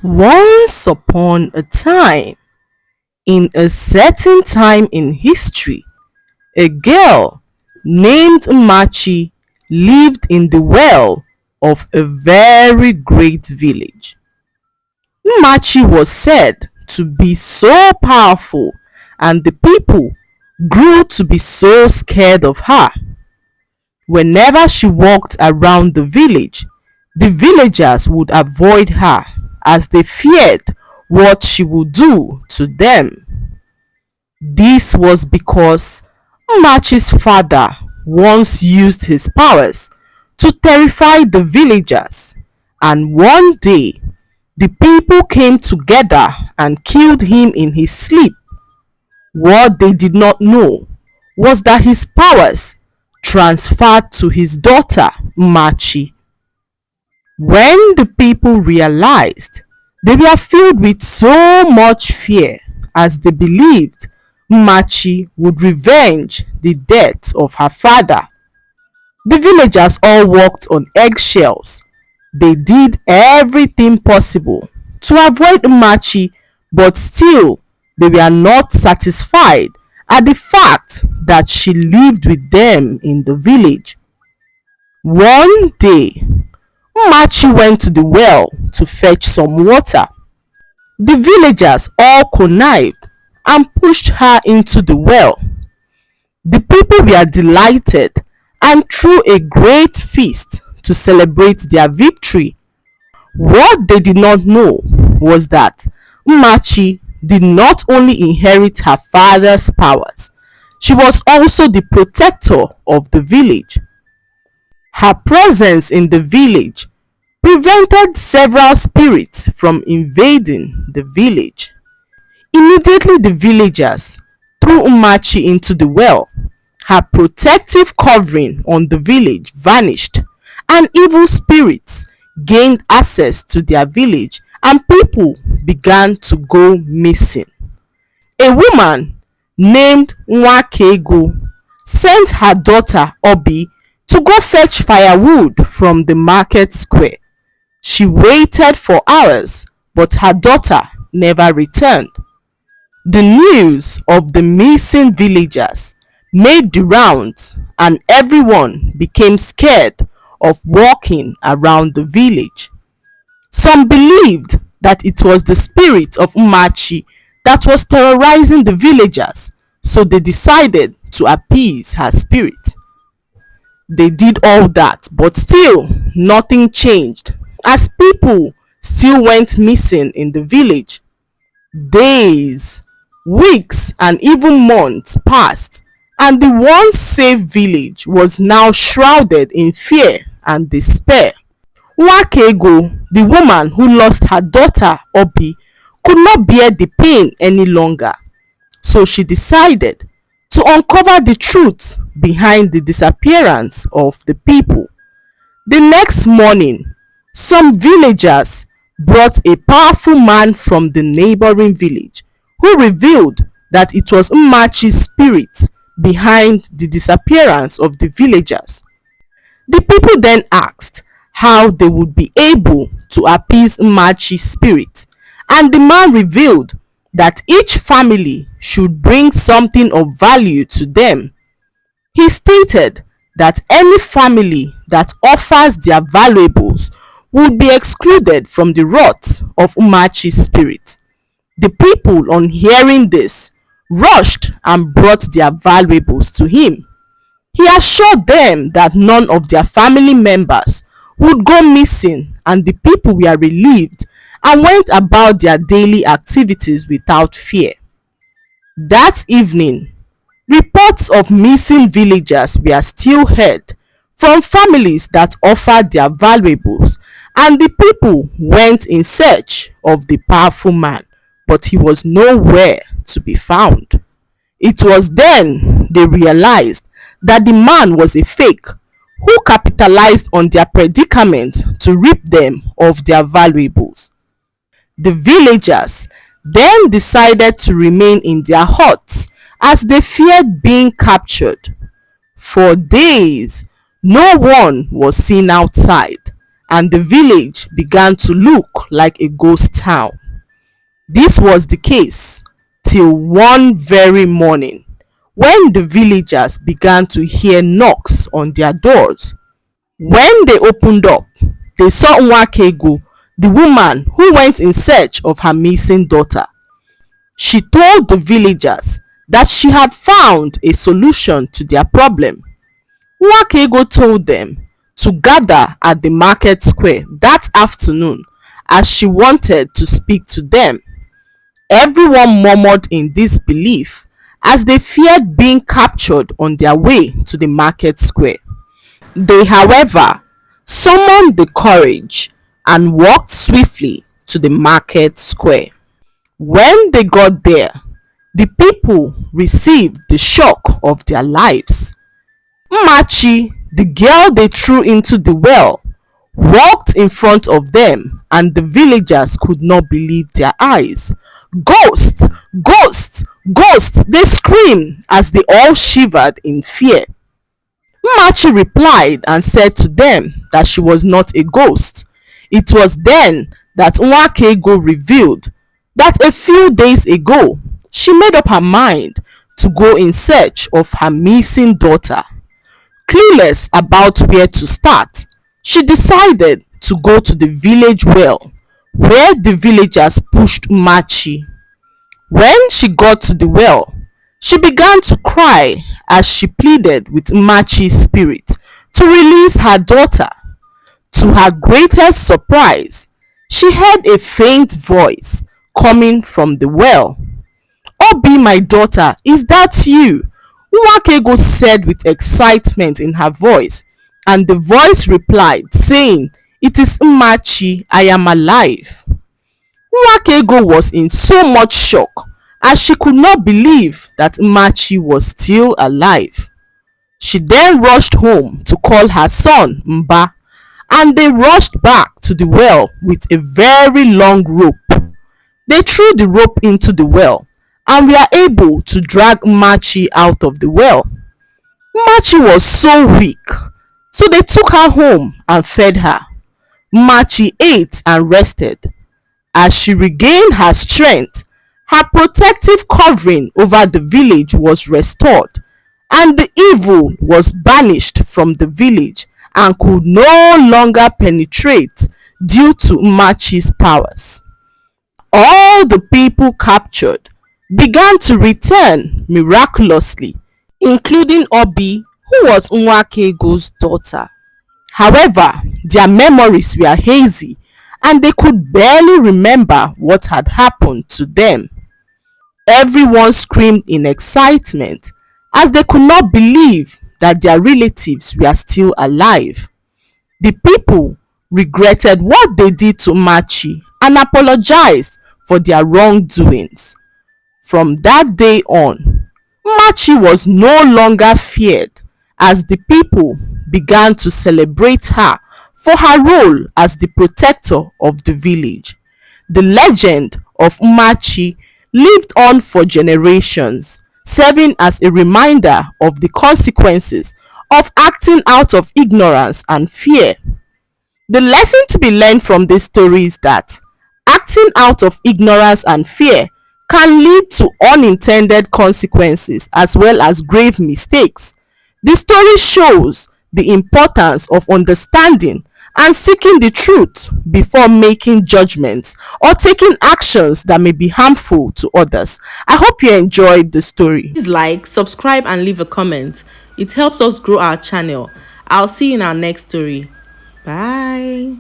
Once upon a time, in a certain time in history, a girl named Mmachi lived in the well of a very great village. Mmachi was said to be so powerful, and the people grew to be so scared of her. Whenever she walked around the villagers would avoid her as they feared what she would do to them. This was because Mmachi's father once used his powers to terrify the villagers, and one day the people came together and killed him in his sleep. What they did not know was that his powers transferred to his daughter Mmachi. When the people realized, they were filled with so much fear as they believed Mmachi would revenge the death of her father. The villagers all walked on eggshells. They did everything possible to avoid Mmachi, but still they were not satisfied at the fact that she lived with them in the village. One day, Mmachi went to the well to fetch some water. The villagers all connived and pushed her into the well. The people were delighted and threw a great feast to celebrate their victory. What they did not know was that Mmachi did not only inherit her father's powers, she was also the protector of the village. Her presence in the village prevented several spirits from invading the village. Immediately the villagers threw Mmachi into the well. Her protective covering on the village vanished, and evil spirits gained access to their village, and people began to go missing. A woman named Nwakego sent her daughter Obi to go fetch firewood from the market square. She waited for hours, but her daughter never returned. The news of the missing villagers made the rounds, and everyone became scared of walking around the village. Some believed that it was the spirit of Mmachi that was terrorizing the villagers, so they decided to appease her spirit. They did all that, but still nothing changed, as people still went missing in the village. Days, weeks, and even months passed, and the once safe village was now shrouded in fear and despair. Nwakego, the woman who lost her daughter Obi, could not bear the pain any longer, so she decided to uncover the truth behind the disappearance of the people. The next morning, some villagers brought a powerful man from the neighboring village who revealed that it was Mmachi's spirit behind the disappearance of the villagers. The people then asked how they would be able to appease Mmachi's spirit, and the man revealed that each family should bring something of value to them. He stated that any family that offers their valuables would be excluded from the wrath of Mmachi's spirit. The people, on hearing this, rushed and brought their valuables to him. He assured them that none of their family members would go missing, and the people were relieved and went about their daily activities without fear. That evening, reports of missing villagers were still heard from families that offered their valuables, and the people went in search of the powerful man, but he was nowhere to be found. It was then they realized that the man was a fake who capitalized on their predicament to rip them of their valuables. The villagers then decided to remain in their huts as they feared being captured. For days, no one was seen outside, and the village began to look like a ghost town. This was the case till one very morning when the villagers began to hear knocks on their doors. When they opened up, they saw Nwakego, the woman who went in search of her missing daughter. She told the villagers that she had found a solution to their problem. Nwakego told them to gather at the market square that afternoon as she wanted to speak to them. Everyone murmured in disbelief as they feared being captured on their way to the market square. They, however, summoned the courage and walked swiftly to the market square. When they got there, the people received the shock of their lives. Mmachi, the girl they threw into the well, walked in front of them, and the villagers could not believe their eyes. "Ghosts! Ghosts! Ghosts!" they screamed as they all shivered in fear. Mmachi replied and said to them that she was not a ghost. It was then that Nwakego revealed that a few days ago she made up her mind to go in search of her missing daughter. Clueless about where to start, she decided to go to the village well, where the villagers pushed Mmachi. When she got to the well, she began to cry as she pleaded with Mmachi's spirit to release her daughter. To her greatest surprise, she heard a faint voice coming from the well. "Obi, my daughter, is that you?" Nwakego said with excitement in her voice, and the voice replied, saying, "It is Mmachi, I am alive." Nwakego was in so much shock as she could not believe that Mmachi was still alive. She then rushed home to call her son Mba, and they rushed back to the well with a very long rope. They threw the rope into the well and were able to drag Mmachi out of the well. Mmachi was so weak, so they took her home and fed her. Mmachi ate and rested. As she regained her strength, her protective covering over the village was restored, and the evil was banished from the village and could no longer penetrate due to Mmachi's powers. All the people captured began to return miraculously, including Obi, who was Nwakego's daughter. However, their memories were hazy and they could barely remember what had happened to them. Everyone screamed in excitement as they could not believe that their relatives were still alive. The people regretted what they did to Mmachi and apologized for their wrongdoings. From that day on, Mmachi was no longer feared as the people began to celebrate her for her role as the protector of the village. The legend of Mmachi lived on for generations, serving as a reminder of the consequences of acting out of ignorance and fear. The lesson to be learned from this story is that acting out of ignorance and fear can lead to unintended consequences as well as grave mistakes. The story shows the importance of understanding and seeking the truth before making judgments or taking actions that may be harmful to others. I hope you enjoyed the story. Please like, subscribe and leave a comment. It helps us grow our channel. I'll see you in our next story. Bye.